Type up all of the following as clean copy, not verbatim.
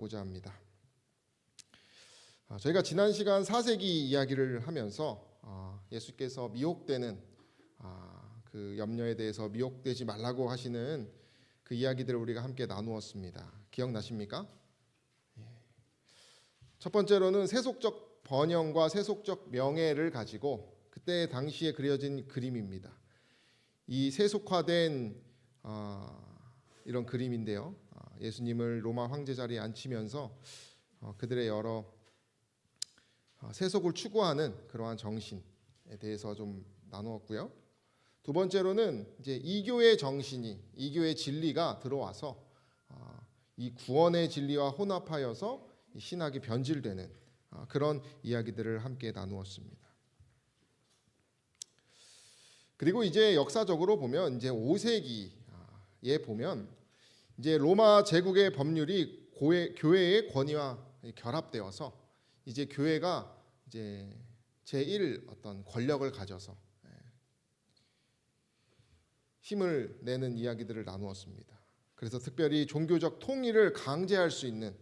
보자 합니다. 저희가 지난 시간 4세기 이야기를 하면서 예수께서 미혹되는 그 염려에 대해서 미혹되지 말라고 하시는 그 이야기들을 우리가 함께 나누었습니다. 기억나십니까? 첫 번째로는 세속적 번영과 세속적 명예를 가지고 그때 당시에 그려진 그림입니다. 이 세속화된 이런 그림인데요. 예수님을 로마 황제 자리에 앉히면서 그들의 여러 세속을 추구하는 그러한 정신에 대해서 좀 나누었고요. 두 번째로는 이제 이교의 정신이, 이교의 진리가 들어와서 이 구원의 진리와 혼합하여서 신학이 변질되는 그런 이야기들을 함께 나누었습니다. 그리고 이제 역사적으로 보면 이제 5세기에 보면 이제 로마 제국의 법률이 교회의 권위와 결합되어서 이제 교회가 이제 제1 어떤 권력을 가져서 힘을 내는 이야기들을 나누었습니다. 그래서 특별히 종교적 통일을 강제할 수 있는,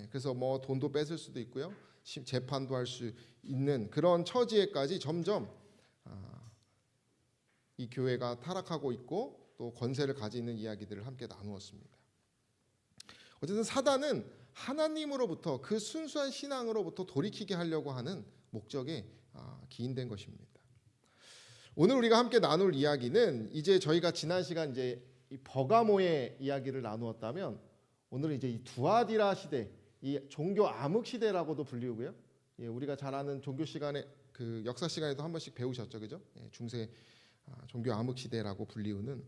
그래서 뭐 돈도 뺏을 수도 있고요, 재판도 할 수 있는 그런 처지에까지 점점 이 교회가 타락하고 있고 또 권세를 가지는 이야기들을 함께 나누었습니다. 어쨌든 사단은 하나님으로부터 그 순수한 신앙으로부터 돌이키게 하려고 하는 목적에 기인된 것입니다. 오늘 우리가 함께 나눌 이야기는 이제 저희가 지난 시간 이제 이 버가모의 이야기를 나누었다면 오늘은 이제 이 두아디라 시대, 이 종교 암흑 시대라고도 불리우고요. 우리가 잘 아는 종교 시간에 그 역사 시간에도 한 번씩 배우셨죠, 그죠? 중세 종교 암흑 시대라고 불리우는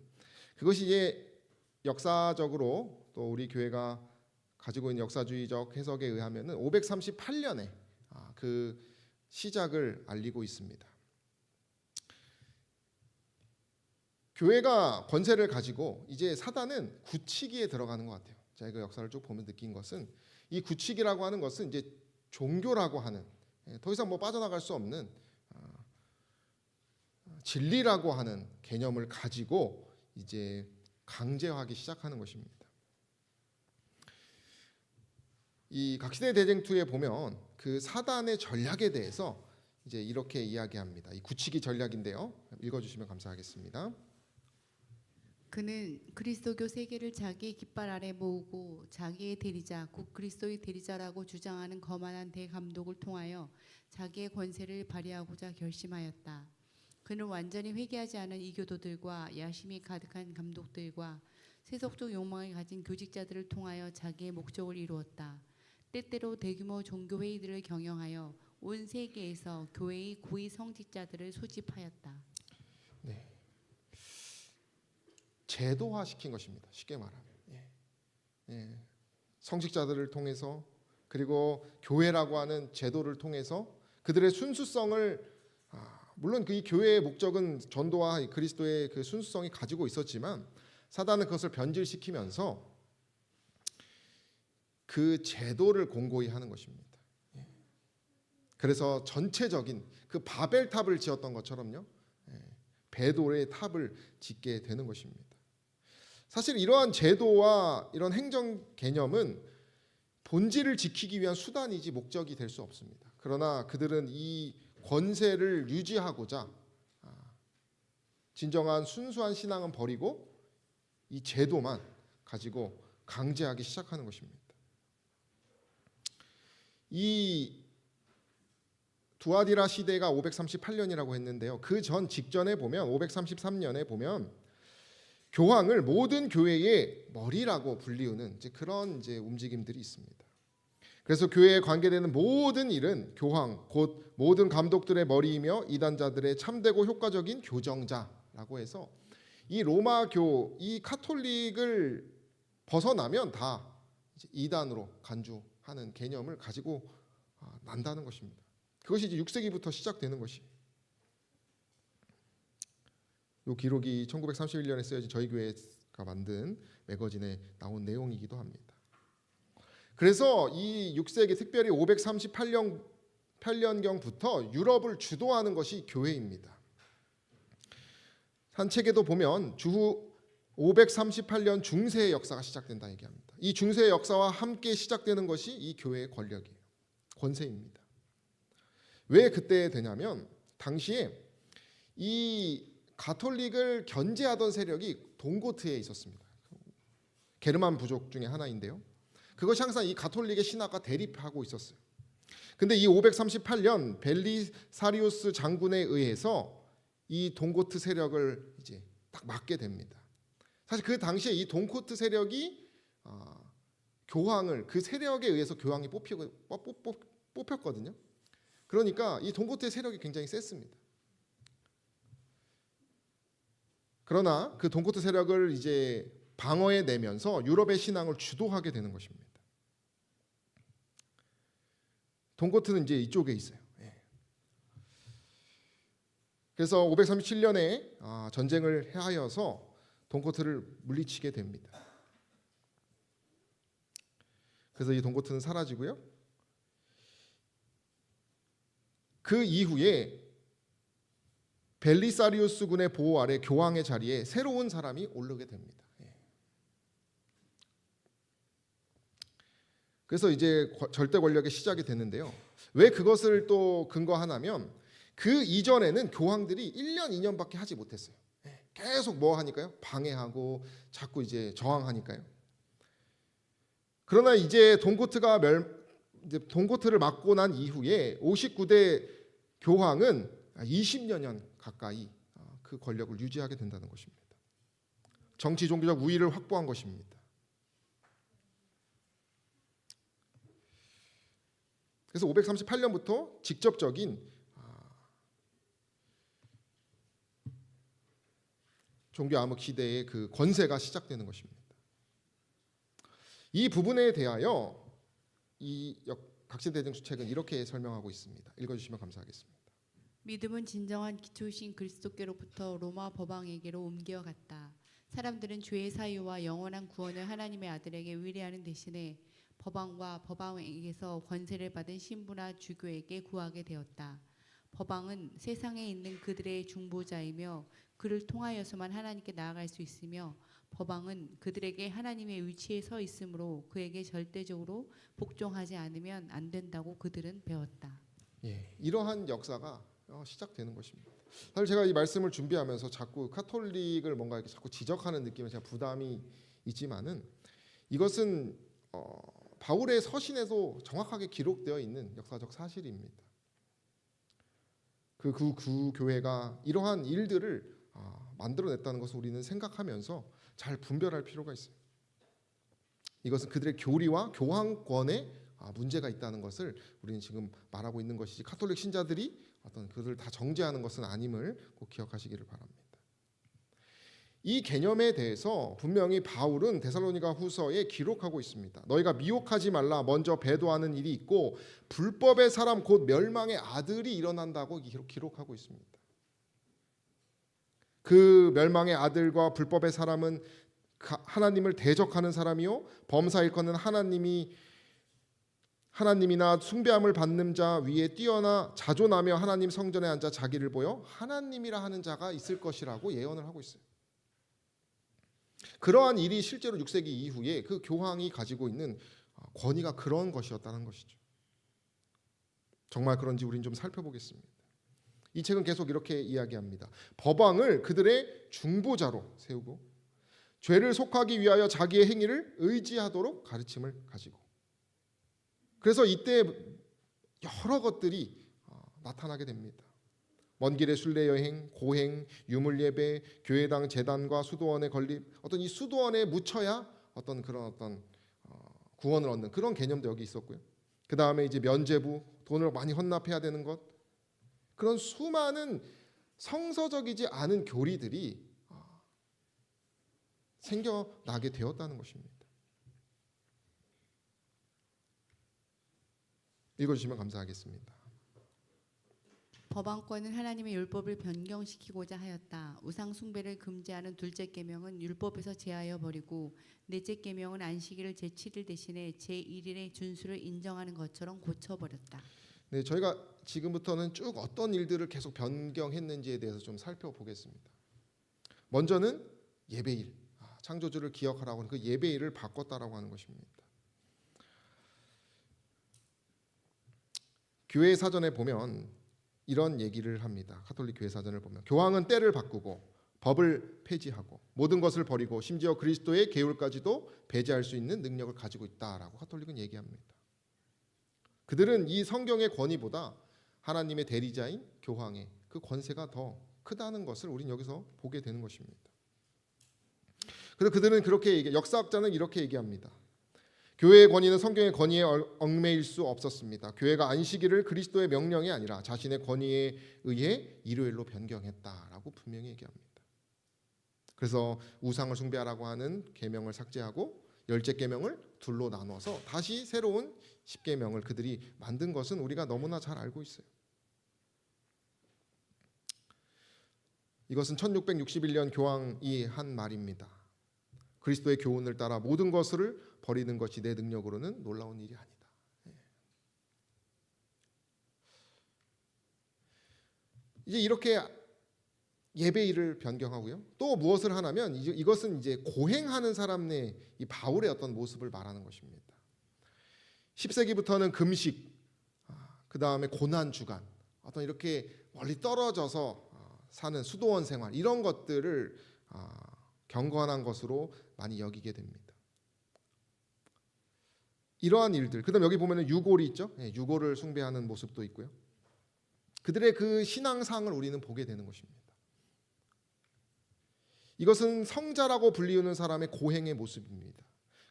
그것이 이제 역사적으로 또 우리 교회가 가지고 있는 역사주의적 해석에 의하면은 538년에 그 시작을 알리고 있습니다. 교회가 권세를 가지고 이제 사단은 굳히기에 들어가는 것 같아요. 제가 그 역사를 쭉 보면 느낀 것은 이 굳히기라고 하는 것은 이제 종교라고 하는 더 이상 뭐 빠져나갈 수 없는 진리라고 하는 개념을 가지고 이제 강제하기 시작하는 것입니다. 이 각시대 대쟁투에 보면 그 사단의 전략에 대해서 이제 이렇게 이야기합니다. 이 굳히기 전략인데요. 읽어주시면 감사하겠습니다. 그는 그리스도교 세계를 자기 깃발 아래 모으고 자기의 대리자, 곧 그리스도의 대리자라고 주장하는 거만한 대감독을 통하여 자기의 권세를 발휘하고자 결심하였다. 그는 완전히 회개하지 않은 이교도들과 야심이 가득한 감독들과 세속적 욕망을 가진 교직자들을 통하여 자기의 목적을 이루었다. 때때로 대규모 종교 회의들을 경영하여 온 세계에서 교회의 고위 성직자들을 소집하였다. 네, 제도화시킨 것입니다. 쉽게 말하면 성직자들을 통해서 그리고 교회라고 하는 제도를 통해서 그들의 순수성을 물론 그 교회의 목적은 전도와 그리스도의 그 순수성이 가지고 있었지만 사단은 그것을 변질시키면서 그 제도를 공고히 하는 것입니다. 그래서 전체적인 그 바벨탑을 지었던 것처럼요, 배돌의 탑을 짓게 되는 것입니다. 사실 이러한 제도와 이런 행정 개념은 본질을 지키기 위한 수단이지 목적이 될 수 없습니다. 그러나 그들은 이 권세를 유지하고자 진정한 순수한 신앙은 버리고 이 제도만 가지고 강제하기 시작하는 것입니다. 이 두아디라 시대가 538년이라고 했는데요. 그 전 직전에 보면 533년에 보면 교황을 모든 교회의 머리라고 불리우는 그런 움직임들이 있습니다. 그래서 교회에 관계되는 모든 일은 교황, 곧 모든 감독들의 머리이며 이단자들의 참되고 효과적인 교정자라고 해서 이 로마교, 이 카톨릭을 벗어나면 다 이단으로 간주하는 개념을 가지고 난다는 것입니다. 그것이 이제 6세기부터 시작되는 것이. 이 기록이 1931년에 쓰여진 저희 교회가 만든 매거진에 나온 내용이기도 합니다. 그래서 이 6세기 특별히 538년경부터 유럽을 주도하는 것이 교회입니다. 한 책에도 보면 주후 538년 중세의 역사가 시작된다 얘기합니다. 이 중세의 역사와 함께 시작되는 것이 이 교회의 권력이에요. 권세입니다. 왜 그때 되냐면 당시에 이 가톨릭을 견제하던 세력이 동고트에 있었습니다. 게르만 부족 중에 하나인데요. 그것이 항상 이 가톨릭의 신학과 대립하고 있었어요. 근데 이 538년 벨리사리우스 장군에 의해서 이 동고트 세력을 이제 딱 막게 됩니다. 사실 그 당시에 이 동고트 세력이 교황을 그 세력에 의해서 교황이 뽑혔거든요. 그러니까 이 동고트의 세력이 굉장히 셌습니다. 그러나 그 동고트 세력을 이제 방어해 내면서 유럽의 신앙을 주도하게 되는 것입니다. 동고트는 이제 이쪽에 있어요. 그래서 537년에 전쟁을 하여서 동고트를 물리치게 됩니다. 그래서 이 동고트는 사라지고요. 그 이후에 벨리사리우스 군의 보호 아래 교황의 자리에 새로운 사람이 오르게 됩니다. 그래서 이제 절대 권력의 시작이 되는데요. 왜 그것을 또 근거하냐면 그 이전에는 교황들이 1년, 2년밖에 하지 못했어요. 계속 뭐 하니까요? 방해하고 자꾸 이제 저항하니까요. 그러나 이제 동고트를 막고 난 이후에 59대 교황은 20년 가까이 그 권력을 유지하게 된다는 것입니다. 정치 종교적 우위를 확보한 것입니다. 그래서 538년부터 직접적인 종교 암흑 시대의 그 권세가 시작되는 것입니다. 이 부분에 대하여 이 각신대증서 책은 이렇게 설명하고 있습니다. 읽어주시면 감사하겠습니다. 믿음은 진정한 기초이신 그리스도께로부터 로마 법왕에게로 옮겨갔다. 사람들은 죄의 사유와 영원한 구원을 하나님의 아들에게 의뢰하는 대신에 법왕과 법왕에게서 권세를 받은 신부나 주교에게 구하게 되었다. 법왕은 세상에 있는 그들의 중보자이며 그를 통하여서만 하나님께 나아갈 수 있으며 법왕은 그들에게 하나님의 위치에 서 있으므로 그에게 절대적으로 복종하지 않으면 안 된다고 그들은 배웠다. 이러한 역사가 시작되는 것입니다. 사실 제가 이 말씀을 준비하면서 자꾸 카톨릭을 뭔가 이렇게 자꾸 지적하는 느낌에 제가 부담이 있지만은 이것은 바울의 서신에도 정확하게 기록되어 있는 역사적 사실입니다. 그 교회가 이러한 일들을 만들어냈다는 것을 우리는 생각하면서 잘 분별할 필요가 있어요. 이것은 그들의 교리와 교황권에 문제가 있다는 것을 우리는 지금 말하고 있는 것이지 카톨릭 신자들이 어떤 그들을 다 정죄하는 것은 아님을 꼭 기억하시기를 바랍니다. 이 개념에 대해서 분명히 바울은 데살로니가 후서에 기록하고 있습니다. 너희가 미혹하지 말라. 먼저 배도하는 일이 있고 불법의 사람 곧 멸망의 아들이 일어난다고 기록하고 있습니다. 그 멸망의 아들과 불법의 사람은 하나님을 대적하는 사람이요 범사 일컫는 하나님이나 숭배함을 받는 자 위에 뛰어나 자존하며 하나님 성전에 앉아 자기를 보여 하나님이라 하는 자가 있을 것이라고 예언을 하고 있어요. 그러한 일이 실제로 6세기 이후에 그 교황이 가지고 있는 권위가 그런 것이었다는 것이죠. 정말 그런지 우리는 좀 살펴보겠습니다. 이 책은 계속 이렇게 이야기합니다. 법왕을 그들의 중보자로 세우고 죄를 속하기 위하여 자기의 행위를 의지하도록 가르침을 가지고 그래서 이때 여러 것들이 나타나게 됩니다. 먼 길의 순례 여행, 고행, 유물 예배, 교회당 재단과 수도원의 건립, 어떤 이 수도원에 묻혀야 어떤 구원을 얻는 그런 개념도 여기 있었고요. 그 다음에 이제 면죄부, 돈을 많이 헌납해야 되는 것, 그런 수많은 성서적이지 않은 교리들이 생겨나게 되었다는 것입니다. 읽어주시면 감사하겠습니다. 법왕권은 하나님의 율법을 변경시키고자 하였다. 우상 숭배를 금지하는 둘째 계명은 율법에서 제하여 버리고 넷째 계명은 안식일을 제7일 대신에 제1일의 준수를 인정하는 것처럼 고쳐버렸다. 네, 저희가 지금부터는 쭉 어떤 일들을 계속 변경했는지에 대해서 좀 살펴보겠습니다. 먼저는 예배일. 창조주를 기억하라고 하는 그 예배일을 바꿨다라고 하는 것입니다. 교회 사전에 보면 이런 얘기를 합니다. 가톨릭 교회 사전을 보면 교황은 때를 바꾸고 법을 폐지하고 모든 것을 버리고 심지어 그리스도의 계율까지도 배제할 수 있는 능력을 가지고 있다라고 가톨릭은 얘기합니다. 그들은 이 성경의 권위보다 하나님의 대리자인 교황의 그 권세가 더 크다는 것을 우리는 여기서 보게 되는 것입니다. 그래서 그들은 그렇게 역사학자는 이렇게 얘기합니다. 교회의 권위는 성경의 권위에 얽매일 수 없었습니다. 교회가 안식일을 그리스도의 명령이 아니라 자신의 권위에 의해 일요일로 변경했다라고 분명히 얘기합니다. 그래서 우상을 숭배하라고 하는 계명을 삭제하고 열째 계명을 둘로 나눠서 다시 새로운 십계명을 그들이 만든 것은 우리가 너무나 잘 알고 있어요. 이것은 1661년 교황이 한 말입니다. 그리스도의 교훈을 따라 모든 것을 버리는 것이 내 능력으로는 놀라운 일이 아니다. 이제 이렇게 예배일을 변경하고요. 또 무엇을 하냐면 이것은 이제 고행하는 사람 내 이 바울의 어떤 모습을 말하는 것입니다. 10세기부터는 금식, 그 다음에 고난 주간, 어떤 이렇게 멀리 떨어져서 사는 수도원 생활 이런 것들을 경건한 것으로 많이 여기게 됩니다. 이러한 일들, 그다음 여기 보면은 유골이 있죠. 유골을 숭배하는 모습도 있고요. 그들의 그 신앙상을 우리는 보게 되는 것입니다. 이것은 성자라고 불리우는 사람의 고행의 모습입니다.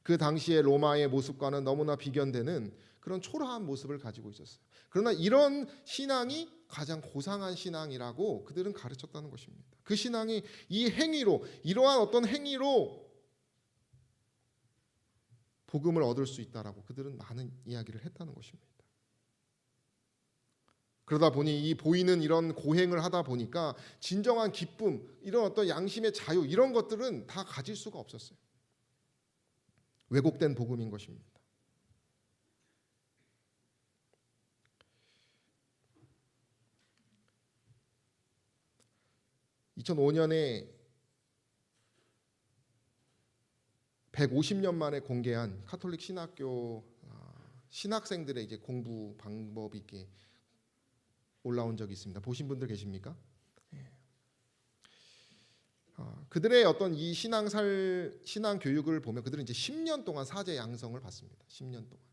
그 당시의 로마의 모습과는 너무나 비견되는 그런 초라한 모습을 가지고 있었어요. 그러나 이런 신앙이 가장 고상한 신앙이라고 그들은 가르쳤다는 것입니다. 그 신앙이 이 행위로, 이러한 어떤 행위로 복음을 얻을 수 있다라고 그들은 많은 이야기를 했다는 것입니다. 그러다 보니 이 보이는 이런 고행을 하다 보니까 진정한 기쁨, 이런 어떤 양심의 자유 이런 것들은 다 가질 수가 없었어요. 왜곡된 복음인 것입니다. (2005년에) 150년 만에 공개한 카톨릭 신학교 신학생들의 이제 공부 방법이 이렇게 올라온 적이 있습니다. 보신 분들 계십니까? 그들의 어떤 이 신앙 교육을 보면 그들은 이제 10년 동안 사제 양성을 받습니다. 10년 동안.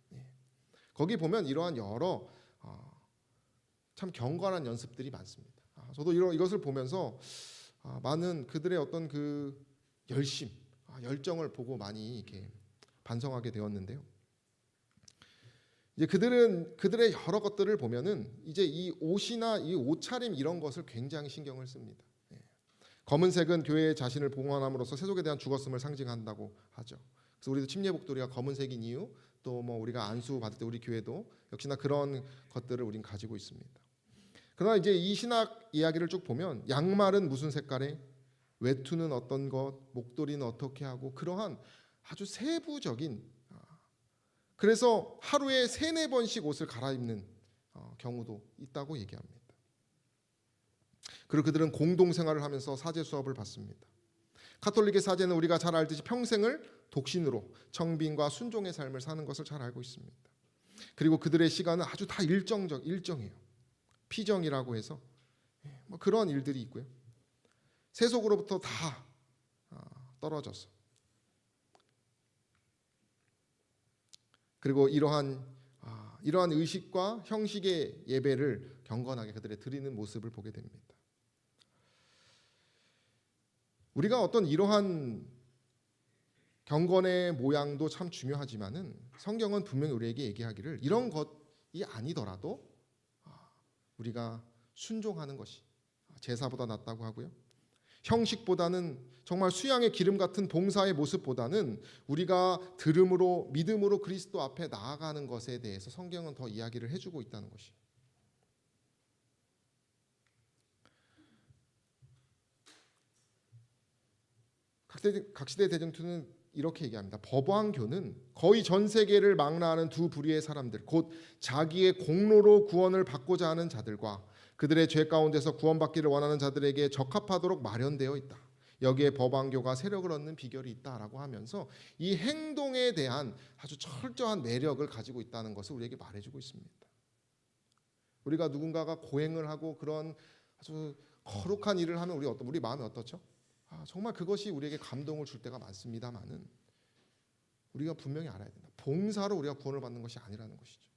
거기 보면 이러한 여러 참 경건한 연습들이 많습니다. 저도 이것을 보면서 많은 그들의 어떤 그 열심, 열정을 보고 많이 이렇게 반성하게 되었는데요. 이제 그들의 여러 것들을 보면은 이제 이 옷이나 이 옷차림 이런 것을 굉장히 신경을 씁니다. 검은색은 교회의 자신을 봉헌함으로써 세속에 대한 죽었음을 상징한다고 하죠. 그래서 우리도 침례복도리가 검은색인 이유, 또 뭐 우리가 안수 받을 때 우리 교회도 역시나 그런 것들을 우린 가지고 있습니다. 그러나 이제 이 신학 이야기를 쭉 보면 양말은 무슨 색깔에, 외투는 어떤 것, 목도리는 어떻게 하고 그러한 아주 세부적인 그래서 하루에 3-4번씩 옷을 갈아입는 경우도 있다고 얘기합니다. 그리고 그들은 공동생활을 하면서 사제 수업을 받습니다. 가톨릭의 사제는 우리가 잘 알듯이 평생을 독신으로 청빈과 순종의 삶을 사는 것을 잘 알고 있습니다. 그리고 그들의 시간은 아주 다 일정해요. 피정이라고 해서 뭐 그런 일들이 있고요. 세속으로부터 다 떨어져서 그리고 이러한 의식과 형식의 예배를 경건하게 그들의 드리는 모습을 보게 됩니다. 우리가 어떤 이러한 경건의 모양도 참 중요하지만은 성경은 분명히 우리에게 얘기하기를 이런 것이 아니더라도 우리가 순종하는 것이 제사보다 낫다고 하고요. 형식보다는 정말 수양의 기름 같은 봉사의 모습보다는 우리가 들음으로 믿음으로 그리스도 앞에 나아가는 것에 대해서 성경은 더 이야기를 해주고 있다는 것이. 각시대 대정투는 이렇게 얘기합니다. 법왕교는 거의 전 세계를 망라하는 두 부류의 사람들, 곧 자기의 공로로 구원을 받고자 하는 자들과 그들의 죄 가운데서 구원받기를 원하는 자들에게 적합하도록 마련되어 있다. 여기에 법왕교가 세력을 얻는 비결이 있다라고 하면서 이 행동에 대한 아주 철저한 매력을 가지고 있다는 것을 우리에게 말해주고 있습니다. 우리가 누군가가 고행을 하고 그런 아주 거룩한 일을 하면 우리 마음이 어떻죠? 정말 그것이 우리에게 감동을 줄 때가 많습니다만은 우리가 분명히 알아야 된다. 봉사로 우리가 구원을 받는 것이 아니라는 것이죠.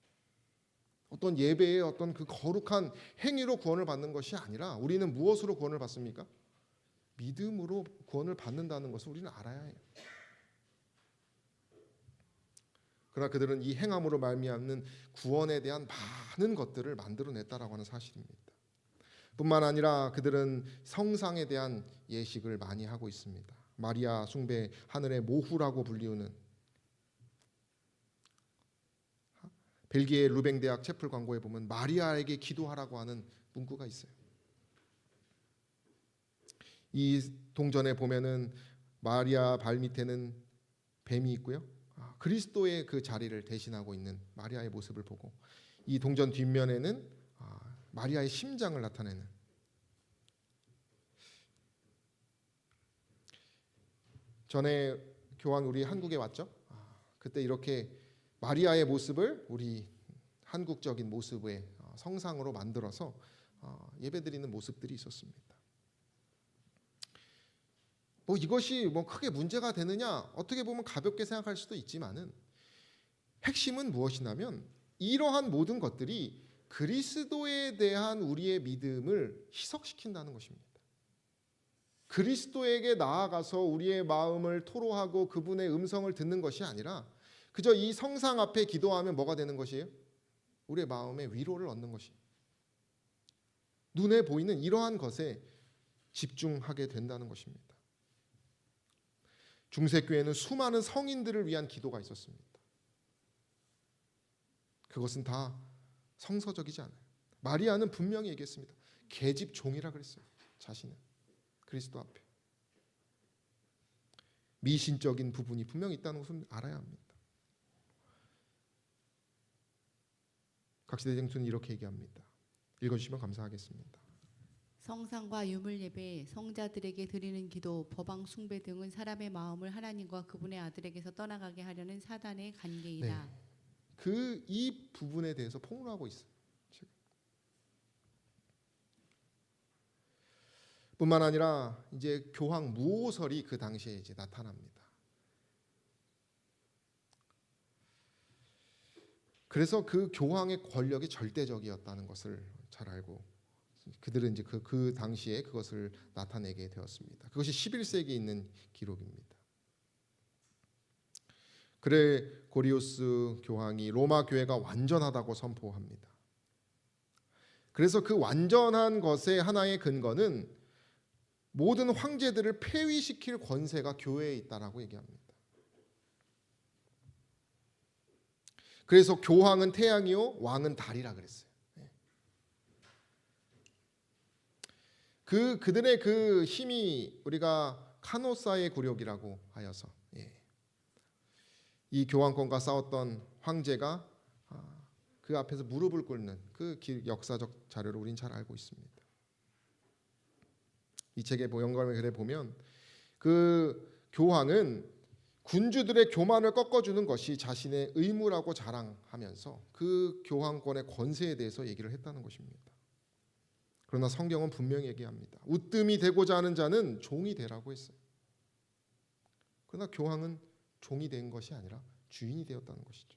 어떤 예배의 어떤 그 거룩한 행위로 구원을 받는 것이 아니라 우리는 무엇으로 구원을 받습니까? 믿음으로 구원을 받는다는 것을 우리는 알아야 해요. 그러나 그들은 이 행함으로 말미암는 구원에 대한 많은 것들을 만들어냈다라고 하는 사실입니다. 뿐만 아니라 그들은 성상에 대한 예식을 많이 하고 있습니다. 마리아 숭배, 하늘의 모후라고 불리우는 벨기에 루뱅 대학 채플 광고에 보면 마리아에게 기도하라고 하는 문구가 있어요. 이 동전에 보면은 마리아 발 밑에는 뱀이 있고요. 그리스도의 그 자리를 대신하고 있는 마리아의 모습을 보고 이 동전 뒷면에는 마리아의 심장을 나타내는 전에 교황이 우리 한국에 왔죠. 그때 이렇게 마리아의 모습을 우리 한국적인 모습의 성상으로 만들어서 예배드리는 모습들이 있었습니다. 이것이 크게 문제가 되느냐 어떻게 보면 가볍게 생각할 수도 있지만은 핵심은 무엇이냐면 이러한 모든 것들이 그리스도에 대한 우리의 믿음을 희석시킨다는 것입니다. 그리스도에게 나아가서 우리의 마음을 토로하고 그분의 음성을 듣는 것이 아니라 그저 이 성상 앞에 기도하면 뭐가 되는 것이에요? 우리의 마음의 위로를 얻는 것이에요. 눈에 보이는 이러한 것에 집중하게 된다는 것입니다. 중세교회는 수많은 성인들을 위한 기도가 있었습니다. 그것은 다 성서적이지 않아요. 마리아는 분명히 얘기했습니다. 계집 종이라 그랬어요. 자신은 그리스도 앞에 미신적인 부분이 분명히 있다는 것을 알아야 합니다. 각시대장수는 이렇게 얘기합니다. 읽어주시면 감사하겠습니다. 성상과 유물 예배, 성자들에게 드리는 기도, 법왕 숭배 등은 사람의 마음을 하나님과 그분의 아들에게서 떠나가게 하려는 사단의 관계이다. 이 부분에 대해서 폭로하고 있어요. 지금. 뿐만 아니라 이제 교황 무오설이 그 당시에 이제 나타납니다. 그래서 그 교황의 권력이 절대적이었다는 것을 잘 알고 그들은 이제 그 당시에 그것을 나타내게 되었습니다. 그것이 11세기에 있는 기록입니다. 그레고리우스 교황이 로마 교회가 완전하다고 선포합니다. 그래서 그 완전한 것의 하나의 근거는 모든 황제들을 폐위시킬 권세가 교회에 있다라고 얘기합니다. 그래서 교황은 태양이요 왕은 달이라 그랬어요. 그들의 그 힘이 우리가 카노사의 굴욕이라고 하여서 이 교황권과 싸웠던 황제가 그 앞에서 무릎을 꿇는 그 역사적 자료를 우린 잘 알고 있습니다. 이 책의 영감의 글에 보면 그 교황은 군주들의 교만을 꺾어주는 것이 자신의 의무라고 자랑하면서 그 교황권의 권세에 대해서 얘기를 했다는 것입니다. 그러나 성경은 분명히 얘기합니다. 으뜸이 되고자 하는 자는 종이 되라고 했어요. 그러나 교황은 종이 된 것이 아니라 주인이 되었다는 것이죠.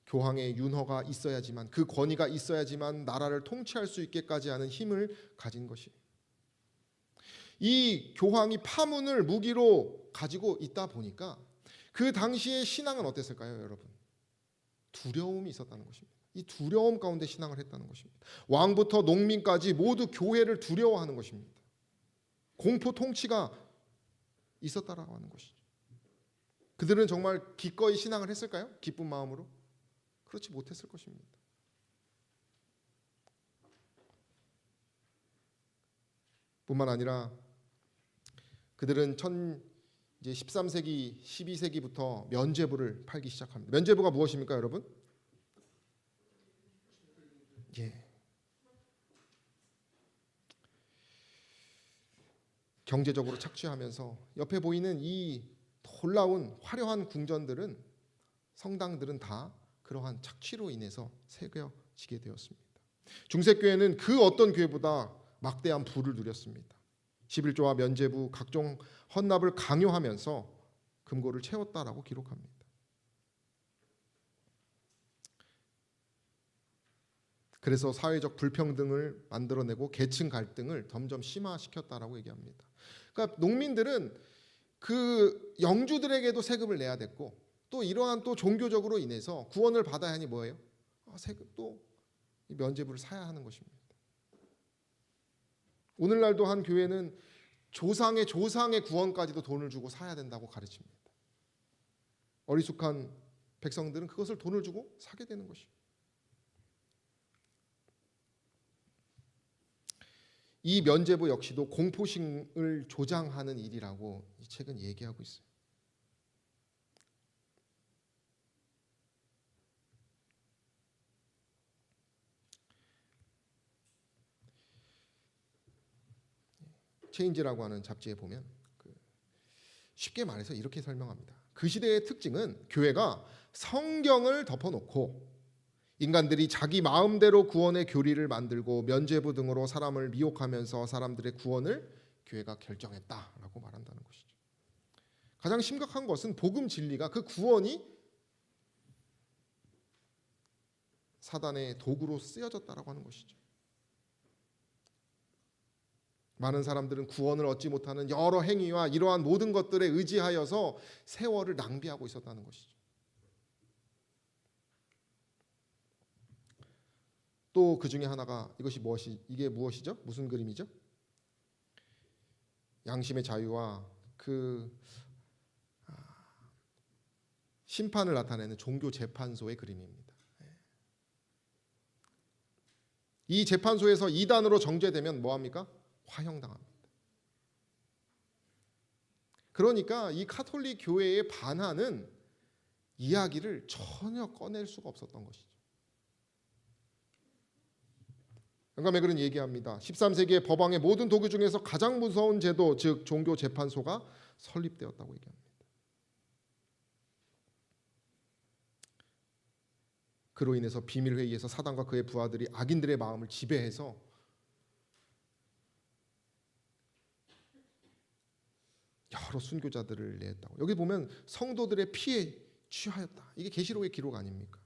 교황의 윤허가 있어야지만 그 권위가 있어야지만 나라를 통치할 수 있게까지 하는 힘을 가진 것이에요. 이 교황이 파문을 무기로 가지고 있다 보니까 그 당시의 신앙은 어땠을까요, 여러분? 두려움이 있었다는 것입니다. 이 두려움 가운데 신앙을 했다는 것입니다. 왕부터 농민까지 모두 교회를 두려워하는 것입니다. 공포 통치가 있었다라고 하는 것이죠. 그들은 정말 기꺼이 신앙을 했을까요? 기쁜 마음으로? 그렇지 못했을 것입니다. 뿐만 아니라 그들은 이제 13세기, 12세기부터 면죄부를 팔기 시작합니다. 면죄부가 무엇입니까, 여러분? 경제적으로 착취하면서 옆에 보이는 이 놀라운 화려한 궁전들은 성당들은 다 그러한 착취로 인해서 새겨지게 되었습니다. 중세교회는 그 어떤 교회보다 막대한 부를 누렸습니다. 11조와 면죄부 각종 헌납을 강요하면서 금고를 채웠다라고 기록합니다. 그래서 사회적 불평등을 만들어내고 계층 갈등을 점점 심화시켰다라고 얘기합니다. 그러니까 농민들은 그 영주들에게도 세금을 내야 됐고 또 이러한 또 종교적으로 인해서 구원을 받아야 하니 뭐예요? 세금 또 면죄부를 사야 하는 것입니다. 오늘날도 한 교회는 조상의 구원까지도 돈을 주고 사야 된다고 가르칩니다. 어리숙한 백성들은 그것을 돈을 주고 사게 되는 것이죠. 이 면죄부 역시도 공포심을 조장하는 일이라고 이 책은 얘기하고 있어요. 체인지라고 하는 잡지에 보면 쉽게 말해서 이렇게 설명합니다. 그 시대의 특징은 교회가 성경을 덮어놓고 인간들이 자기 마음대로 구원의 교리를 만들고 면죄부 등으로 사람을 미혹하면서 사람들의 구원을 교회가 결정했다라고 말한다는 것이죠. 가장 심각한 것은 복음 진리가 그 구원이 사단의 도구로 쓰여졌다라고 하는 것이죠. 많은 사람들은 구원을 얻지 못하는 여러 행위와 이러한 모든 것들에 의지하여서 세월을 낭비하고 있었다는 것이죠. 또 그 중에 하나가 이게 무엇이죠? 무슨 그림이죠? 양심의 자유와 그 심판을 나타내는 종교 재판소의 그림입니다. 이 재판소에서 이단으로 정죄되면 뭐합니까? 화형당합니다. 그러니까 이 가톨릭 교회에 반하는 이야기를 전혀 꺼낼 수가 없었던 것이죠. 영감의 글은 얘기합니다. 13세기의 법왕의 모든 도구 중에서 가장 무서운 제도, 즉 종교 재판소가 설립되었다고 얘기합니다. 그로 인해서 비밀회의에서 사단과 그의 부하들이 악인들의 마음을 지배해서 여러 순교자들을 내었다고. 여기 보면 성도들의 피에 취하였다. 이게 계시록의 기록 아닙니까?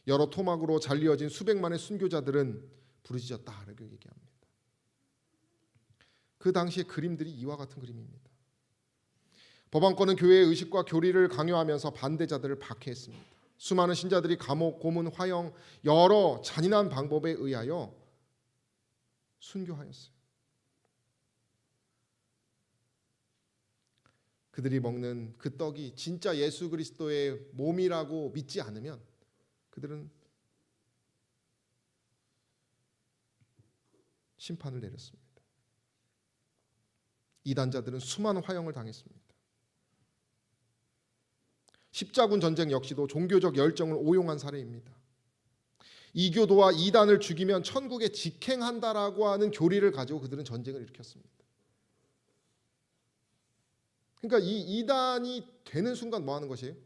여러 토막으로 잘리어진 수백만의 순교자들은 부르짖었다. 이렇게 얘기합니다. 그 당시의 그림들이 이와 같은 그림입니다. 법왕권은 교회의 의식과 교리를 강요하면서 반대자들을 박해했습니다. 수많은 신자들이 감옥, 고문, 화형 여러 잔인한 방법에 의하여 순교하였어요. 그들이 먹는 그 떡이 진짜 예수 그리스도의 몸이라고 믿지 않으면 그들은 심판을 내렸습니다. 이단자들은 수많은 화형을 당했습니다. 십자군 전쟁 역시도 종교적 열정을 오용한 사례입니다. 이교도와 이단을 죽이면 천국에 직행한다라고 하는 교리를 가지고 그들은 전쟁을 일으켰습니다. 그러니까 이 이단이 되는 순간 뭐 하는 것이에요?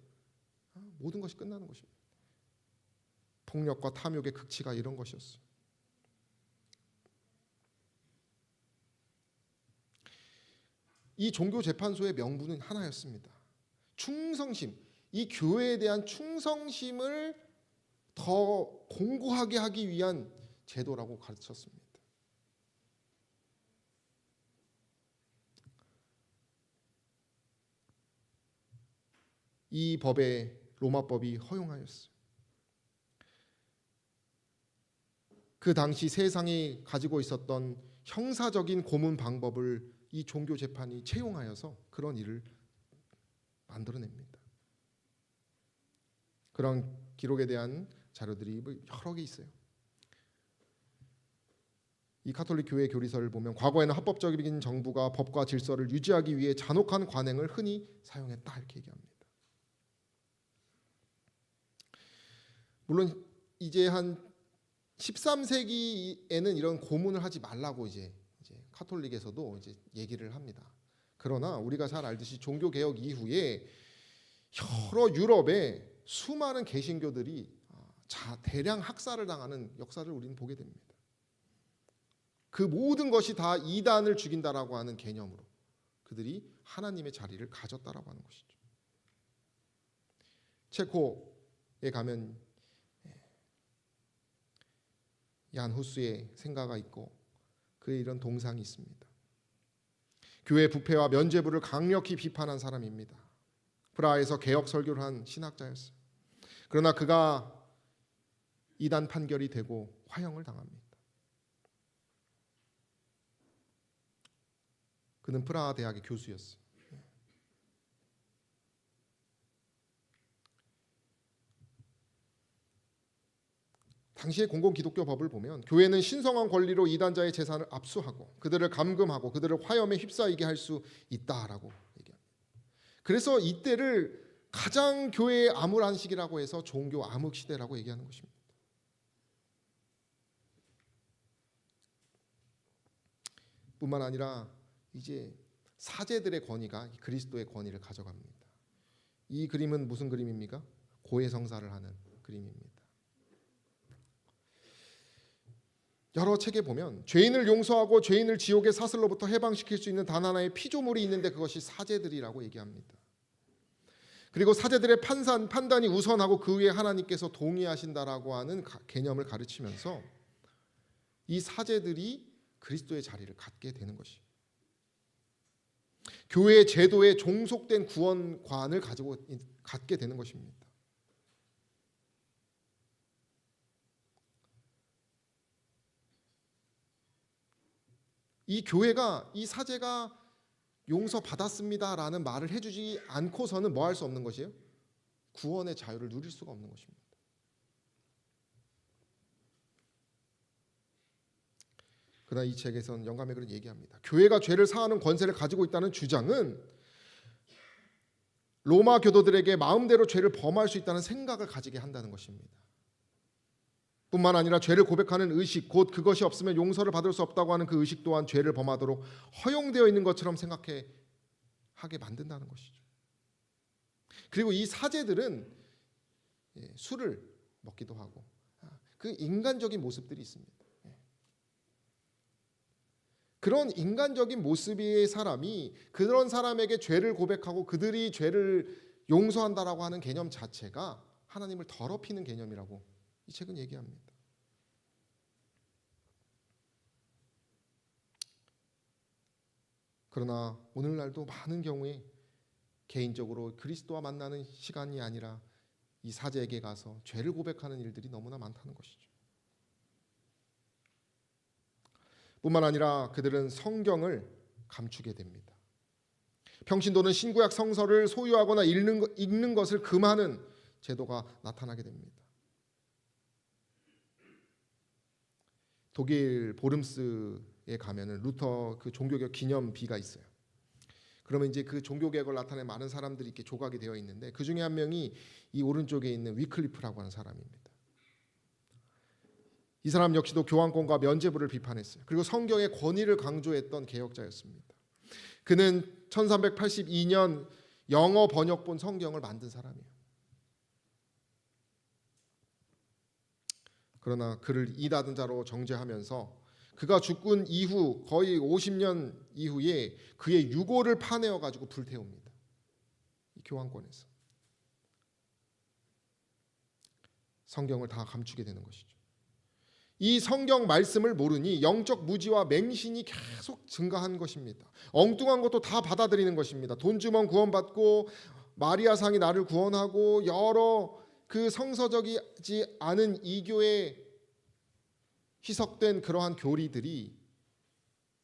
모든 것이 끝나는 것입니다. 폭력과 탐욕의 극치가 이런 것이었어요. 이 종교 재판소의 명분은 하나였습니다. 충성심, 이 교회에 대한 충성심을 더 공고하게 하기 위한 제도라고 가르쳤습니다. 이 법에 로마법이 허용하였어요. 그 당시 세상이 가지고 있었던 형사적인 고문 방법을 이 종교 재판이 채용하여서 그런 일을 만들어냅니다. 그런 기록에 대한 자료들이 여러 개 있어요. 이 가톨릭 교회 교리서를 보면 과거에는 합법적인 정부가 법과 질서를 유지하기 위해 잔혹한 관행을 흔히 사용했다 이렇게 얘기합니다. 물론 이제 한 13세기에는 이런 고문을 하지 말라고 이제 카톨릭에서도 이제 얘기를 합니다. 그러나 우리가 잘 알듯이 종교 개혁 이후에 여러 유럽의 수많은 개신교들이 대량 학살을 당하는 역사를 우리는 보게 됩니다. 그 모든 것이 다 이단을 죽인다라고 하는 개념으로 그들이 하나님의 자리를 가졌다라고 하는 것이죠. 체코에 가면 얀 후스의 생가가 있고 그의 이런 동상이 있습니다. 교회 부패와 면죄부를 강력히 비판한 사람입니다. 프라하에서 개혁 설교를 한 신학자였어요. 그러나 그가 이단 판결이 되고 화형을 당합니다. 그는 프라하 대학의 교수였어요. 당시의 공공 기독교 법을 보면 교회는 신성한 권리로 이단자의 재산을 압수하고 그들을 감금하고 그들을 화염에 휩싸이게 할 수 있다라고 얘기합니다. 그래서 이때를 가장 교회의 암울한 시기라고 해서 종교 암흑 시대라고 얘기하는 것입니다. 뿐만 아니라 이제 사제들의 권위가 그리스도의 권위를 가져갑니다. 이 그림은 무슨 그림입니까? 고해성사를 하는 그림입니다. 여러 책에 보면 죄인을 용서하고 죄인을 지옥의 사슬로부터 해방시킬 수 있는 단 하나의 피조물이 있는데 그것이 사제들이라고 얘기합니다. 그리고 사제들의 판단이 우선하고 그 위에 하나님께서 동의하신다라고 하는 개념을 가르치면서 이 사제들이 그리스도의 자리를 갖게 되는 것이 교회의 제도에 종속된 구원관을 갖게 되는 것입니다. 이 교회가 이 사제가 용서받았습니다라는 말을 해주지 않고서는 뭐 할 수 없는 것이에요? 구원의 자유를 누릴 수가 없는 것입니다. 그러나 이 책에서는 영감의 글은 얘기합니다. 교회가 죄를 사하는 권세를 가지고 있다는 주장은 로마 교도들에게 마음대로 죄를 범할 수 있다는 생각을 가지게 한다는 것입니다. 뿐만 아니라 죄를 고백하는 의식, 곧 그것이 없으면 용서를 받을 수 없다고 하는 그 의식 또한 죄를 범하도록 허용되어 있는 것처럼 하게 만든다는 것이죠. 그리고 이 사제들은 술을 먹기도 하고 그 인간적인 모습들이 있습니다. 그런 인간적인 모습의 사람이 그런 사람에게 죄를 고백하고 그들이 죄를 용서한다라고 하는 개념 자체가 하나님을 더럽히는 개념이라고 이 책은 얘기합니다. 그러나 오늘날도 많은 경우에 개인적으로 그리스도와 만나는 시간이 아니라 이 사제에게 가서 죄를 고백하는 일들이 너무나 많다는 것이죠. 뿐만 아니라 그들은 성경을 감추게 됩니다. 평신도는 신구약 성서를 소유하거나 읽는 것을 금하는 제도가 나타나게 됩니다. 독일 보름스에 가면은 루터 그 종교개혁 기념비가 있어요. 그러면 이제 그 종교개혁을 나타낸 많은 사람들이 이렇게 조각이 되어 있는데 그 중에 한 명이 이 오른쪽에 있는 위클리프라고 하는 사람입니다. 이 사람 역시도 교황권과 면죄부를 비판했어요. 그리고 성경의 권위를 강조했던 개혁자였습니다. 그는 1382년 영어 번역본 성경을 만든 사람이에요. 그러나 그를 이다든 자로 정죄하면서 그가 죽은 이후 거의 50년 이후에 그의 유고를 파내어 가지고 불태웁니다. 이 교황권에서 성경을 다 감추게 되는 것이죠. 이 성경 말씀을 모르니 영적 무지와 맹신이 계속 증가한 것입니다. 엉뚱한 것도 다 받아들이는 것입니다. 돈 주면 구원받고 마리아상이 나를 구원하고 여러 그 성서적이지 않은 이교에 희석된 그러한 교리들이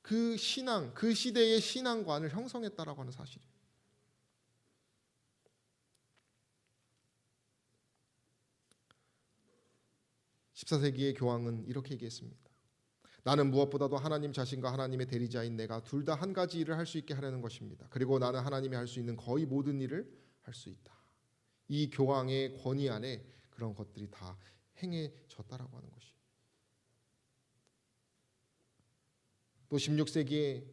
그 신앙, 그 시대의 신앙관을 형성했다라고 하는 사실이에요. (14세기의) 교황은 이렇게 얘기했습니다. 나는 무엇보다도 하나님 자신과 하나님의 대리자인 내가 둘 다 한 가지 일을 할 수 있게 하려는 것입니다. 그리고 나는 하나님이 할 수 있는 거의 모든 일을 할 수 있다. 이 교황의 권위 안에 그런 것들이 다 행해졌다라고 하는 것이. 또 16세기에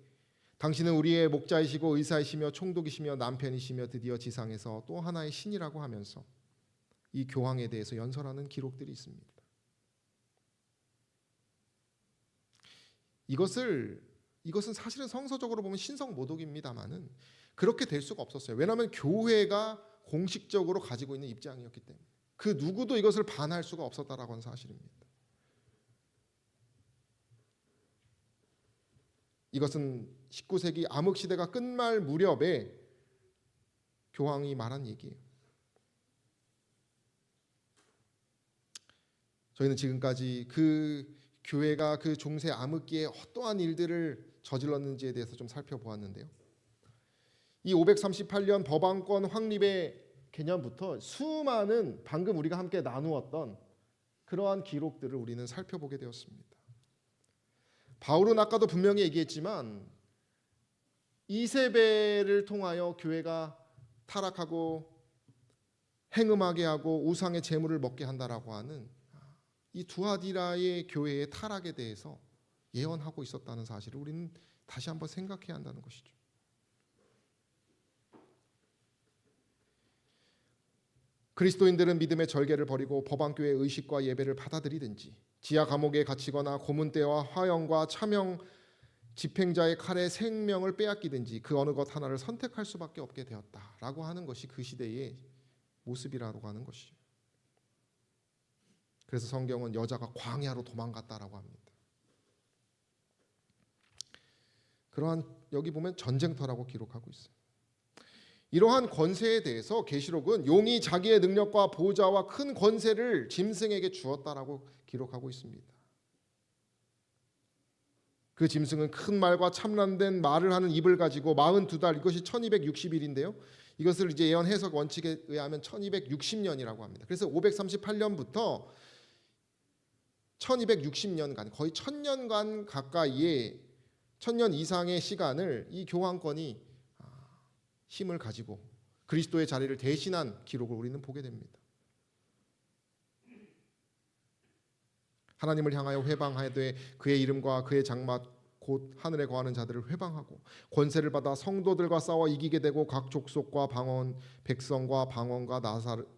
당신은 우리의 목자이시고 의사이시며 총독이시며 남편이시며 드디어 지상에서 또 하나의 신이라고 하면서 이 교황에 대해서 연설하는 기록들이 있습니다. 이것은 사실은 성서적으로 보면 신성모독입니다만은 그렇게 될 수가 없었어요. 왜냐하면 교회가 공식적으로 가지고 있는 입장이었기 때문에 그 누구도 이것을 반할 수가 없었다라고 하는 사실입니다. 이것은 19세기 암흑시대가 끝날 무렵에 교황이 말한 얘기예요. 저희는 지금까지 그 교회가 그 중세 암흑기에 어떠한 일들을 저질렀는지에 대해서 좀 살펴보았는데요. 이 538년 법왕권 확립의 개념부터 수많은 방금 우리가 함께 나누었던 그러한 기록들을 우리는 살펴보게 되었습니다. 바울은 아까도 분명히 얘기했지만 이세벨을 통하여 교회가 타락하고 행음하게 하고 우상의 제물을 먹게 한다라고 하는 이 두아디라의 교회의 타락에 대해서 예언하고 있었다는 사실을 우리는 다시 한번 생각해야 한다는 것이죠. 그리스도인들은 믿음의 절개를 버리고 법왕교회의 의식과 예배를 받아들이든지 지하 감옥에 갇히거나 고문대와 화형과 차명 집행자의 칼에 생명을 빼앗기든지 그 어느 것 하나를 선택할 수밖에 없게 되었다라고 하는 것이 그 시대의 모습이라고 하는 것이죠. 그래서 성경은 여자가 광야로 도망갔다라고 합니다. 그러한 여기 보면 전쟁터라고 기록하고 있어요. 이러한 권세에 대해서 계시록은 용이 자기의 능력과 보좌와 큰 권세를 짐승에게 주었다라고 기록하고 있습니다. 그 짐승은 큰 말과 참란된 말을 하는 입을 가지고 42달, 이것이 1260일인데요. 이것을 이제 예언 해석 원칙에 의하면 1260년이라고 합니다. 그래서 538년부터 1260년간 거의 1000년간 가까이의 1000년 이상의 시간을 이 교황권이 힘을 가지고 그리스도의 자리를 대신한 기록을 우리는 보게 됩니다. 하나님을 향하여 회방하되 그의 이름과 그의 장막 곧 하늘에 거하는 자들을 회방하고 권세를 받아 성도들과 싸워 이기게 되고 각 족속과 방언 백성과 방언과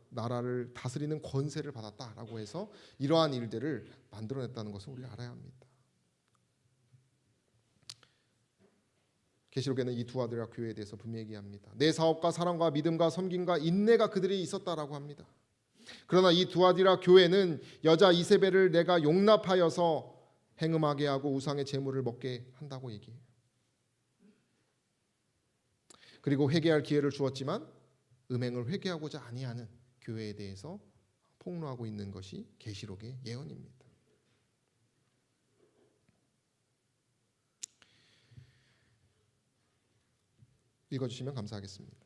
나라를 다스리는 권세를 받았다라고 해서 이러한 일들을 만들어냈다는 것을 우리가 알아야 합니다. 계시록에는 이 두아디라 교회에 대해서 분명히 얘기합니다. 내 사업과 사랑과 믿음과 섬김과 인내가 그들이 있었다라고 합니다. 그러나 이 두아디라 교회는 여자 이세벨을 내가 용납하여서 행음하게 하고 우상의 제물을 먹게 한다고 얘기해요. 그리고 회개할 기회를 주었지만 음행을 회개하고자 아니하는 교회에 대해서 폭로하고 있는 것이 계시록의 예언입니다. 읽어주시면 감사하겠습니다.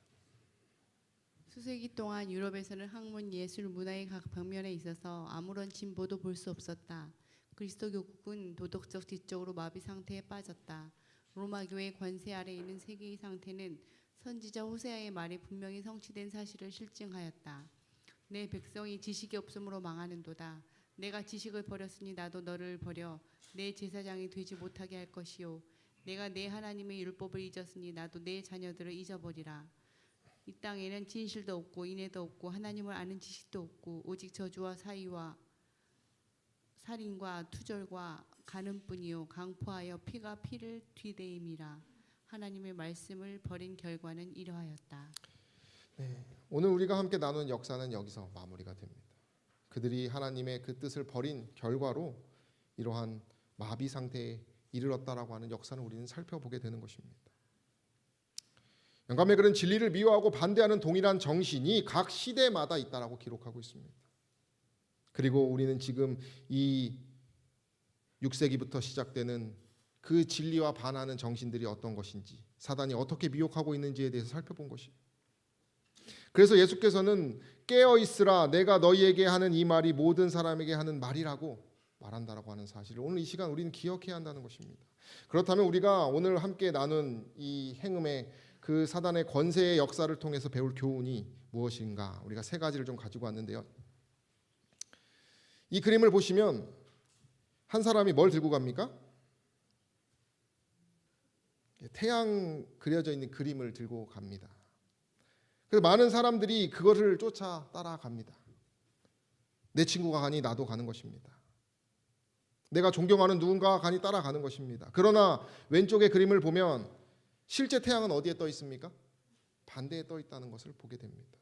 수세기 동안 유럽에서는 학문, 예술, 문화의 각 방면에 있어서 아무런 진보도 볼 수 없었다. 그리스도 교국은 도덕적, 지적으로 마비 상태에 빠졌다. 로마 교회 권세 아래 있는 세계의 상태는 선지자 호세아의 말이 분명히 성취된 사실을 실증하였다. 내 백성이 지식이 없으므로 망하는도다. 내가 지식을 버렸으니 나도 너를 버려 내 제사장이 되지 못하게 할 것이요. 내가 내 하나님의 율법을 잊었으니 나도 내 자녀들을 잊어버리라. 이 땅에는 진실도 없고 인애도 없고 하나님을 아는 지식도 없고 오직 저주와 사위와 살인과 투절과 간음뿐이요 강포하여 피가 피를 뒤대임이라. 하나님의 말씀을 버린 결과는 이러하였다. 네, 오늘 우리가 함께 나눈 역사는 여기서 마무리가 됩니다. 그들이 하나님의 그 뜻을 버린 결과로 이러한 마비 상태에 이르렀다라고 하는 역사는 우리는 살펴보게 되는 것입니다. 영감의 글은 진리를 미워하고 반대하는 동일한 정신이 각 시대마다 있다라고 기록하고 있습니다. 그리고 우리는 지금 이 6세기부터 시작되는 그 진리와 반하는 정신들이 어떤 것인지, 사단이 어떻게 미혹하고 있는지에 대해서 살펴본 것이에요. 그래서 예수께서는 깨어 있으라, 내가 너희에게 하는 이 말이 모든 사람에게 하는 말이라고 말한다라고 하는 사실을 오늘 이 시간 우리는 기억해야 한다는 것입니다. 그렇다면 우리가 오늘 함께 나눈 이 행음의 그 사단의 권세의 역사를 통해서 배울 교훈이 무엇인가? 우리가 세 가지를 좀 가지고 왔는데요. 이 그림을 보시면 한 사람이 뭘 들고 갑니까? 태양 그려져 있는 그림을 들고 갑니다. 그래서 많은 사람들이 그것을 쫓아 따라갑니다. 내 친구가 가니 나도 가는 것입니다. 내가 존경하는 누군가가 가니 따라가는 것입니다. 그러나 왼쪽의 그림을 보면 실제 태양은 어디에 떠 있습니까? 반대에 떠 있다는 것을 보게 됩니다.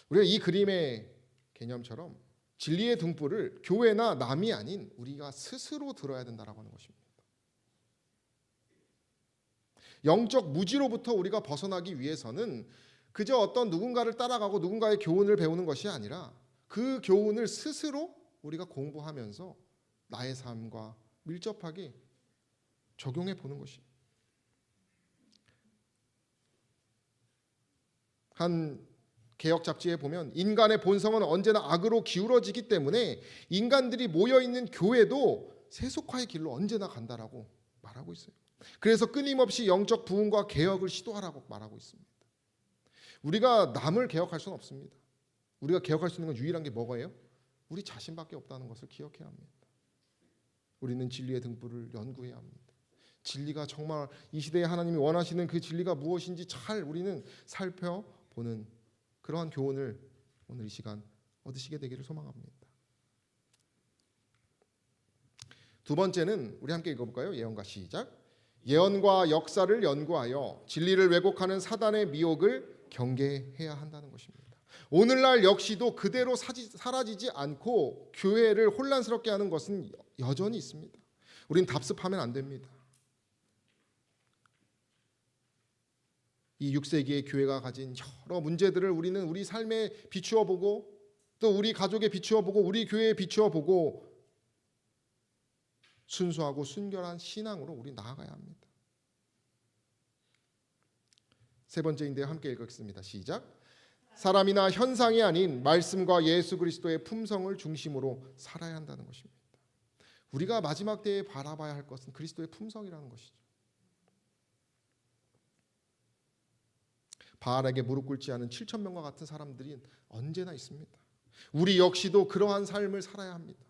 우리가 이 그림의 개념처럼 진리의 등불을 교회나 남이 아닌 우리가 스스로 들어야 된다라고 하는 것입니다. 영적 무지로부터 우리가 벗어나기 위해서는 그저 어떤 누군가를 따라가고 누군가의 교훈을 배우는 것이 아니라 그 교훈을 스스로 우리가 공부하면서 나의 삶과 밀접하게 적용해 보는 것입니다. 한 개역 잡지에 보면 인간의 본성은 언제나 악으로 기울어지기 때문에 인간들이 모여 있는 교회도 세속화의 길로 언제나 간다라고 말하고 있어요. 그래서 끊임없이 영적 부흥과 개혁을 시도하라고 말하고 있습니다. 우리가 남을 개혁할 수는 없습니다. 우리가 개혁할 수 있는 건 유일한 게 뭐예요? 우리 자신밖에 없다는 것을 기억해야 합니다. 우리는 진리의 등불을 연구해야 합니다. 진리가 정말 이 시대에 하나님이 원하시는 그 진리가 무엇인지 잘 우리는 살펴보는 그러한 교훈을 오늘 이 시간 얻으시게 되기를 소망합니다. 두 번째는 우리 함께 읽어볼까요? 예언과 시작. 예언과 역사를 연구하여 진리를 왜곡하는 사단의 미혹을 경계해야 한다는 것입니다. 오늘날 역시도 그대로 사라지지 않고 교회를 혼란스럽게 하는 것은 여전히 있습니다. 우린 답습하면 안 됩니다. 이 6세기의 교회가 가진 여러 문제들을 우리는 우리 삶에 비추어 보고 또 우리 가족에 비추어 보고 우리 교회에 비추어 보고 순수하고 순결한 신앙으로 우리 나아가야 합니다. 세 번째인데요. 함께 읽겠습니다. 시작. 사람이나 현상이 아닌 말씀과 예수 그리스도의 품성을 중심으로 살아야 한다는 것입니다. 우리가 마지막 때에 바라봐야 할 것은 그리스도의 품성이라는 것이죠. 바알에게 무릎 꿇지 않은 7천 명과 같은 사람들이 언제나 있습니다. 우리 역시도 그러한 삶을 살아야 합니다.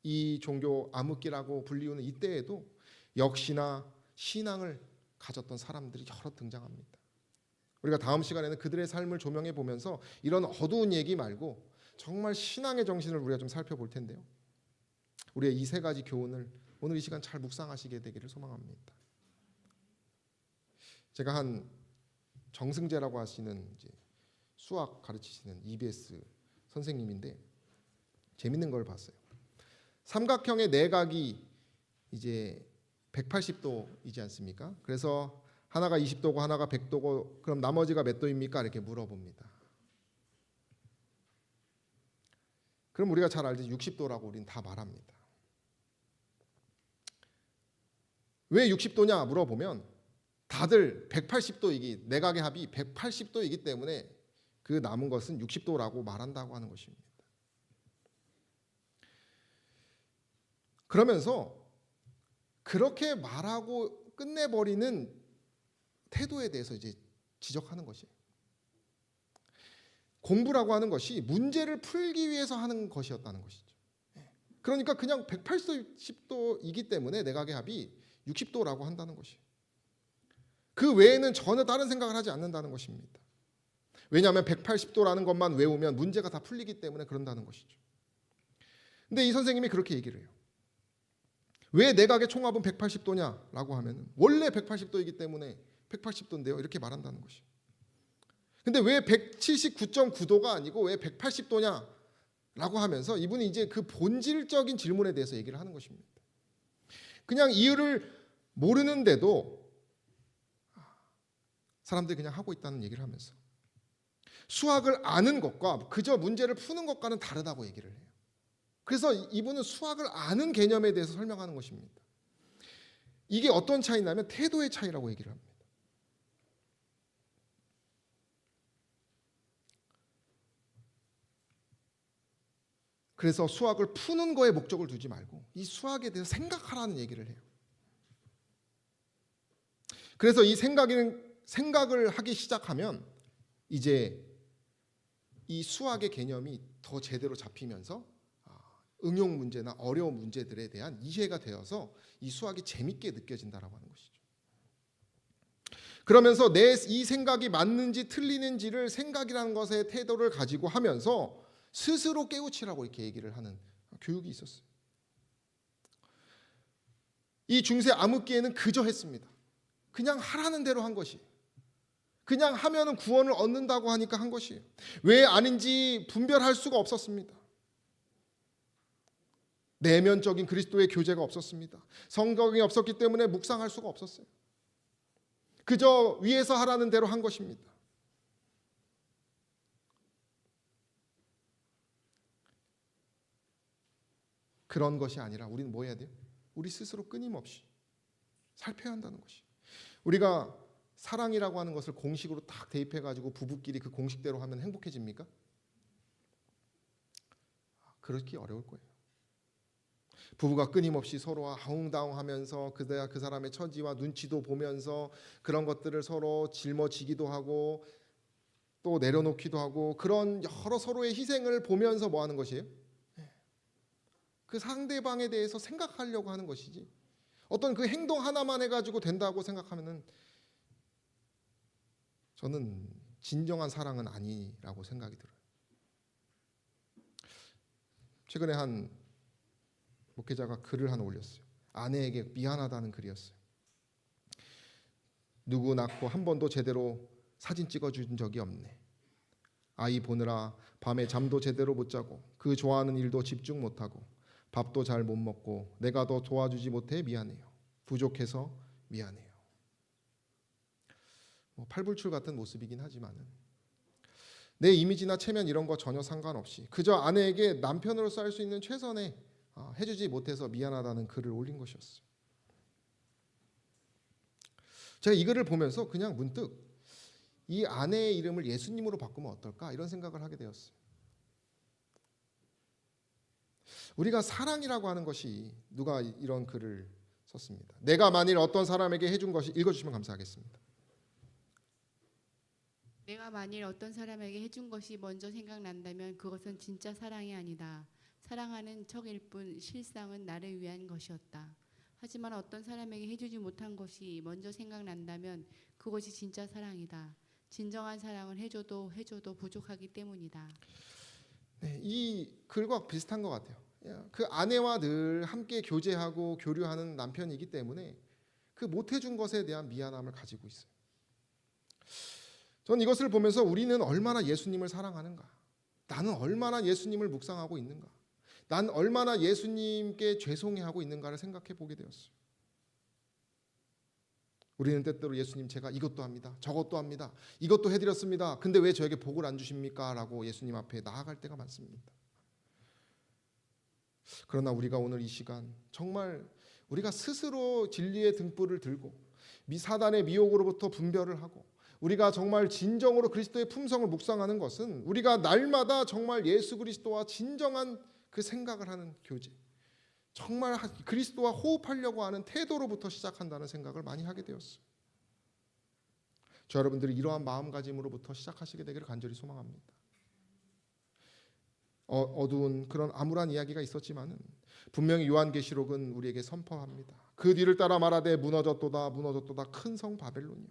이 종교 암흑기라고 불리우는 이때에도 역시나 신앙을 가졌던 사람들이 여러 등장합니다. 우리가 다음 시간에는 그들의 삶을 조명해 보면서 이런 어두운 얘기 말고 정말 신앙의 정신을 우리가 좀 살펴볼 텐데요. 우리의 이 세 가지 교훈을 오늘 이 시간 잘 묵상하시게 되기를 소망합니다. 제가 한 정승재라고 하시는 이제 수학 가르치시는 EBS 선생님인데 재밌는 걸 봤어요. 삼각형의 내각이 이제 180도이지 않습니까? 그래서 하나가 20도고 하나가 100도고 그럼 나머지가 몇 도입니까? 이렇게 물어봅니다. 그럼 우리가 잘 알듯이 60도라고 우리는 다 말합니다. 왜 60도냐 물어보면 다들 180도이기 내각의 합이 180도이기 때문에 그 남은 것은 60도라고 말한다고 하는 것입니다. 그러면서 그렇게 말하고 끝내버리는 태도에 대해서 이제 지적하는 것이에요. 공부라고 하는 것이 문제를 풀기 위해서 하는 것이었다는 것이죠. 그러니까 그냥 180도이기 때문에 내각의 합이 60도라고 한다는 것이에요. 그 외에는 전혀 다른 생각을 하지 않는다는 것입니다. 왜냐하면 180도라는 것만 외우면 문제가 다 풀리기 때문에 그런다는 것이죠. 근데 이 선생님이 그렇게 얘기를 해요. 왜 내각의 총합은 180도냐라고 하면 원래 180도이기 때문에 180도인데요. 이렇게 말한다는 것이에요. 근데 왜 179.9도가 아니고 왜 180도냐라고 하면서 이분이 이제 그 본질적인 질문에 대해서 얘기를 하는 것입니다. 그냥 이유를 모르는데도 사람들이 그냥 하고 있다는 얘기를 하면서 수학을 아는 것과 그저 문제를 푸는 것과는 다르다고 얘기를 해요. 그래서 이분은 수학을 아는 개념에 대해서 설명하는 것입니다. 이게 어떤 차이냐면 태도의 차이라고 얘기를 합니다. 그래서 수학을 푸는 거에 목적을 두지 말고 이 수학에 대해서 생각하라는 얘기를 해요. 그래서 이 생각을 하기 시작하면 이제 이 수학의 개념이 더 제대로 잡히면서 응용 문제나 어려운 문제들에 대한 이해가 되어서 이 수학이 재밌게 느껴진다라고 하는 것이죠. 그러면서 내 이 생각이 맞는지 틀리는지를 생각이라는 것에 태도를 가지고 하면서 스스로 깨우치라고 이렇게 얘기를 하는 교육이 있었어요. 이 중세 암흑기에는 그저 했습니다. 그냥 하라는 대로 한 것이. 그냥 하면은 구원을 얻는다고 하니까 한 것이에요. 왜 아닌지 분별할 수가 없었습니다. 내면적인 그리스도의 교제가 없었습니다. 성경이 없었기 때문에 묵상할 수가 없었어요. 그저 위에서 하라는 대로 한 것입니다. 그런 것이 아니라 우리는 뭐 해야 돼요? 우리 스스로 끊임없이 살펴야 한다는 것이. 우리가 사랑이라고 하는 것을 공식으로 딱 대입해가지고 부부끼리 그 공식대로 하면 행복해집니까? 그렇기 어려울 거예요. 부부가 끊임없이 서로와 아웅다웅하면서 그 사람의 처지와 눈치도 보면서 그런 것들을 서로 짊어지기도 하고 또 내려놓기도 하고 그런 여러 서로의 희생을 보면서 뭐 하는 것이에요? 그 상대방에 대해서 생각하려고 하는 것이지 어떤 그 행동 하나만 해가지고 된다고 생각하면은 저는 진정한 사랑은 아니라고 생각이 들어요. 최근에 한 목회자가 글을 하나 올렸어요. 아내에게 미안하다는 글이었어요. 누구 낳고 한 번도 제대로 사진 찍어준 적이 없네. 아이 보느라 밤에 잠도 제대로 못 자고 그 좋아하는 일도 집중 못하고 밥도 잘 못 먹고 내가 더 도와주지 못해 미안해요. 부족해서 미안해요. 팔불출 같은 모습이긴 하지만은 내 이미지나 체면 이런 거 전혀 상관없이 그저 아내에게 남편으로서 할 수 있는 최선의 해주지 못해서 미안하다는 글을 올린 것이었어요. 제가 이 글을 보면서 그냥 문득 이 아내의 이름을 예수님으로 바꾸면 어떨까 이런 생각을 하게 되었어요. 우리가 사랑이라고 하는 것이 누가 이런 글을 썼습니다. 내가 만일 어떤 사람에게 해준 것이 읽어주시면 감사하겠습니다. 내가 만일 어떤 사람에게 해준 것이 먼저 생각난다면 그것은 진짜 사랑이 아니다. 사랑하는 척일 뿐 실상은 나를 위한 것이었다. 하지만 어떤 사람에게 해주지 못한 것이 먼저 생각난다면 그것이 진짜 사랑이다. 진정한 사랑은 해줘도 부족하기 때문이다. 네, 이 글과 비슷한 것 같아요. 그 아내와 늘 함께 교제하고 교류하는 남편이기 때문에 그 못해준 것에 대한 미안함을 가지고 있어요. 저는 이것을 보면서 우리는 얼마나 예수님을 사랑하는가, 나는 얼마나 예수님을 묵상하고 있는가, 난 얼마나 예수님께 죄송해하고 있는가를 생각해 보게 되었어요. 우리는 때때로 예수님 제가 이것도 합니다, 저것도 합니다, 이것도 해드렸습니다. 근데 왜 저에게 복을 안 주십니까? 라고 예수님 앞에 나아갈 때가 많습니다. 그러나 우리가 오늘 이 시간 정말 우리가 스스로 진리의 등불을 들고 사단의 미혹으로부터 분별을 하고 우리가 정말 진정으로 그리스도의 품성을 묵상하는 것은 우리가 날마다 정말 예수 그리스도와 진정한 그 생각을 하는 교제, 정말 그리스도와 호흡하려고 하는 태도로부터 시작한다는 생각을 많이 하게 되었어요. 저 여러분들이 이러한 마음가짐으로부터 시작하시게 되기를 간절히 소망합니다. 어두운 그런 암울한 이야기가 있었지만은 분명히 요한계시록은 우리에게 선포합니다. 그 뒤를 따라 말하되 무너졌도다 무너졌도다 큰 성 바벨론이요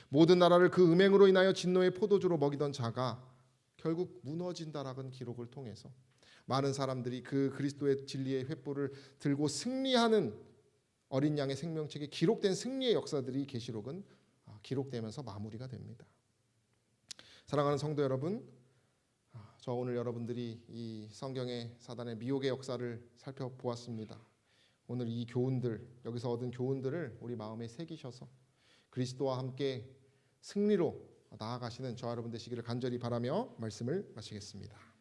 모든 나라를 그 음행으로 인하여 진노의 포도주로 먹이던 자가 결국 무너진다라는 기록을 통해서 많은 사람들이 그 그리스도의 진리의 횃불을 들고 승리하는 어린 양의 생명책에 기록된 승리의 역사들이 계시록은 기록되면서 마무리가 됩니다. 사랑하는 성도 여러분, 저 오늘 여러분들이 이 성경의 사단의 미혹의 역사를 살펴보았습니다. 오늘 이 교훈들, 여기서 얻은 교훈들을 우리 마음에 새기셔서 그리스도와 함께 승리로 나아가시는 저 여러분 되시기를 간절히 바라며 말씀을 마치겠습니다.